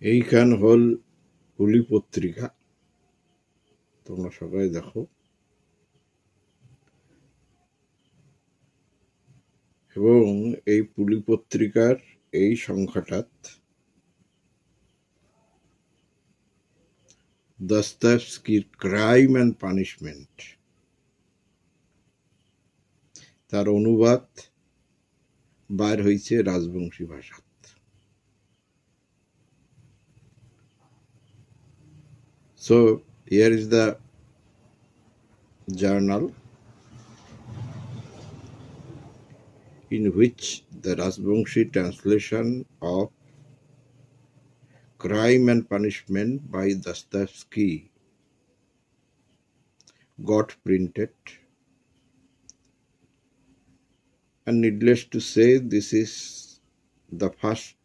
এইখান হল পুলি পত্রিকা, তোমরা সবাই দেখো। এবং এই পুলি পত্রিকার এই সংখ্যাটাত দস্তয়েভস্কির ক্রাইম অ্যান্ড পানিশমেন্ট, তার অনুবাদ বার হয়েছে রাজবংশী ভাষাত। So here is the journal in which the Rajbangshi translation of Crime and Punishment by Dostoevsky got printed, and needless to say, this is the first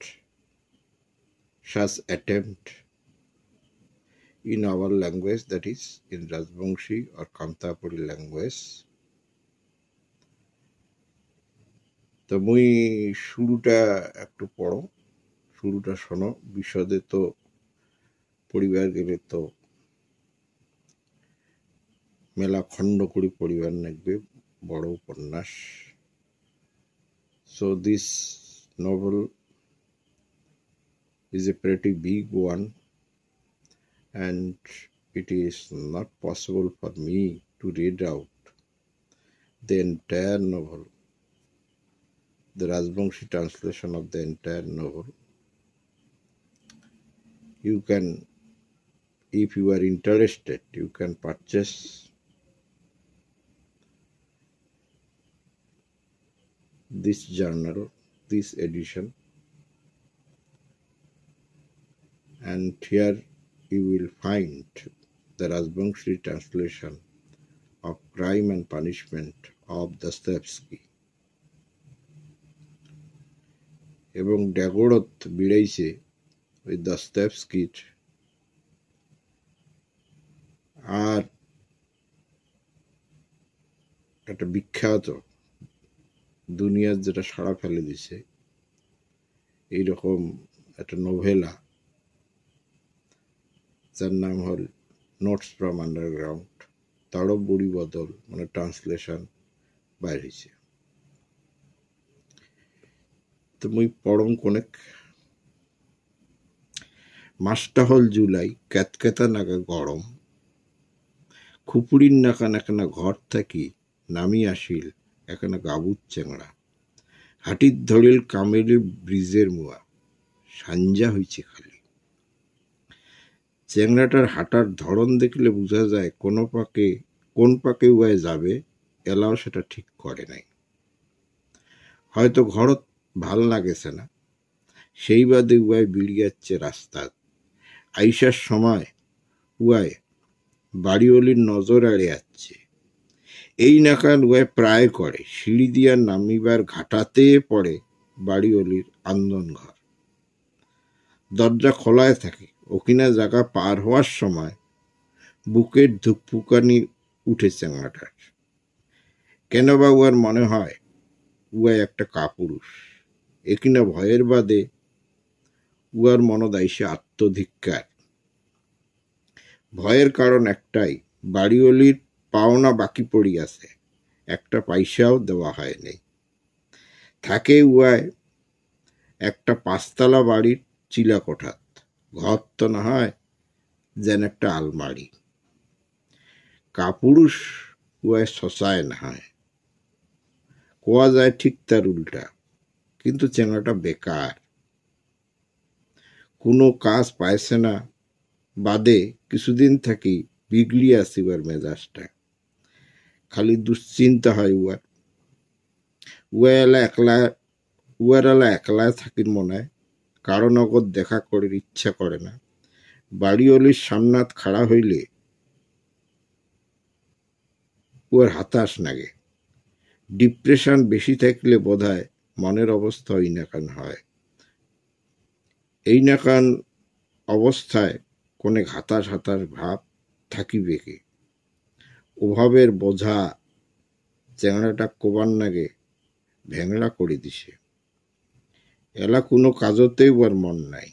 such attempt in our language, that is in Rajbangshi or Kantapuri language. তো মুই শুরুটা একটু পড়ো, শুরুটা শোনো, বিশদে তো পরিবার গেলে তো মেলা খণ্ড করি পরিবার নাকবে, বড় উপন্যাস। So this novel is a pretty big one, and it is not possible for me to read out the entire novel, the Rajbangshi translation of the entire novel. You can, if you are interested, you can purchase this journal, this edition, and here you will find the Rajbangshi translation of Crime and Punishment of Dostoevsky. এবং ড্যাগরত বিড়াইছে ওই দস্তয়েভস্কির আর একটা বিখ্যাত দুনিয়ার যেটা সাড়া ফেলে দিছে এইরকম একটা নোভেলা, যার নাম হল নোটস ফ্রম আন্ডারগ্রাউন্ড, তারও বড়ি বদল মানে ট্রান্সলেশন বাইর হয়েছে। তো মুই পড়ম কোনেক। মাসটা হল জুলাই, ক্যাতক্যাতা নাগা গরম, খুপুরির নাকান একখানা ঘর থাকি নামি আসিল একখানা গাবুত চেংড়া, হাটির ধরিল কামেলি ব্রিজের মুয়া, সাঞ্জা হইছে খালি। চেংড়াটার হাঁটার ধরন দেখলে বোঝা যায় কোন পাকে উয়ায় যাবে, এলাও সেটা ঠিক করে নাই। হয়তো ঘরত ভাল লাগেছে না, সেই বাদে উয়ায় বিড়িয়াচ্ছে রাস্তাত। আইসার সময় উয়ায় বাড়িওলির নজর এড়ে যাচ্ছে। এই নাকান উয়ায় প্রায় করে, সিঁড়ি দিয়া নামিবার ঘাটাতে পড়ে বাড়িওলির আন্দন ঘর। দরজা খোলায় থাকে, ওকিনা জায়গা পার হওয়ার সময় বুকের ধুকপুকানি উঠে চেংড়াটার। কেন বা উয়ার মনে হয় উয়ায় একটা কাপুরুষ, একিনা ভয়ের বাদে উয়ার মনদ আইসে আত্মধিক্কার। ভয়ের কারণ একটাই, বাড়িওলির পাওনা বাকি পড়িয়াছে, একটা পয়সাও দেওয়া হয় নাই। থাকে উয়ায় একটা 5 তলা বাড়ির চিলা কোঠাত, ঘর তো না হয় যেন একটা আলমারি। কাপুরুষ উয়ায় শশায় না হয়, কোয়া যায় ঠিক তার উল্টা। কিন্তু চেংড়াটা বেকার, কোনো কাজ পাইছে না বাদে কিছুদিন থাকি বিগলি আসিবার মেজাজটা। খালি দুশ্চিন্তা হয় উয়ার। উয়ার একলা থাকির মনে হয়, কারো নগদ দেখা করার ইচ্ছা করে না। বাড়িওলির সামনাত খাড়া হইলে উয়ার হাতাশ নাগে। ডিপ্রেশন বেশি থাকলে বোধহয় মনের অবস্থা ওই নাকান হয়। এই নাকান অবস্থায় কোনে হাতাশ ভাব থাকিবে কি? অভাবের বোঝা চেংড়াটা কোবার নাগে ভেংড়া করে দিছে। এলা কোনো কাজতেই উয়ার মন নাই।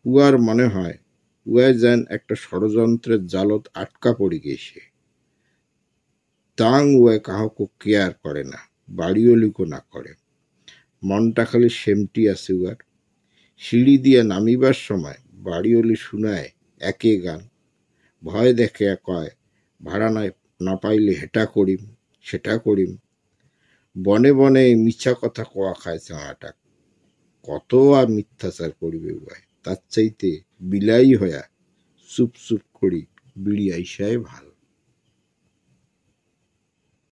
উয়ার মনে হয় উয়ায় যেন একটা ষড়যন্ত্রের জালত আটকা পড়ে গেছে। তাং উয়ায় কাহকো কেয়ার করে না, বাড়িওলিকো না করে। মনটা খালি সেমটি আছে উয়ার। সিঁড়ি দিয়ে নামিবার সময় বাড়িওলি শুনায় একে গান। ভয় দেখে কয় ভাড়া না পাইলে হেটা করিম সেটা করিম। বনে বনে মিছা কথা কোয়া খায় চাঁড়াটা। কত আর মিথ্যাচার করিবে উয়ায়, তার চাইতে বিলাই হয়া চুপ চুপ করি বিড়ি আইসায় ভালো।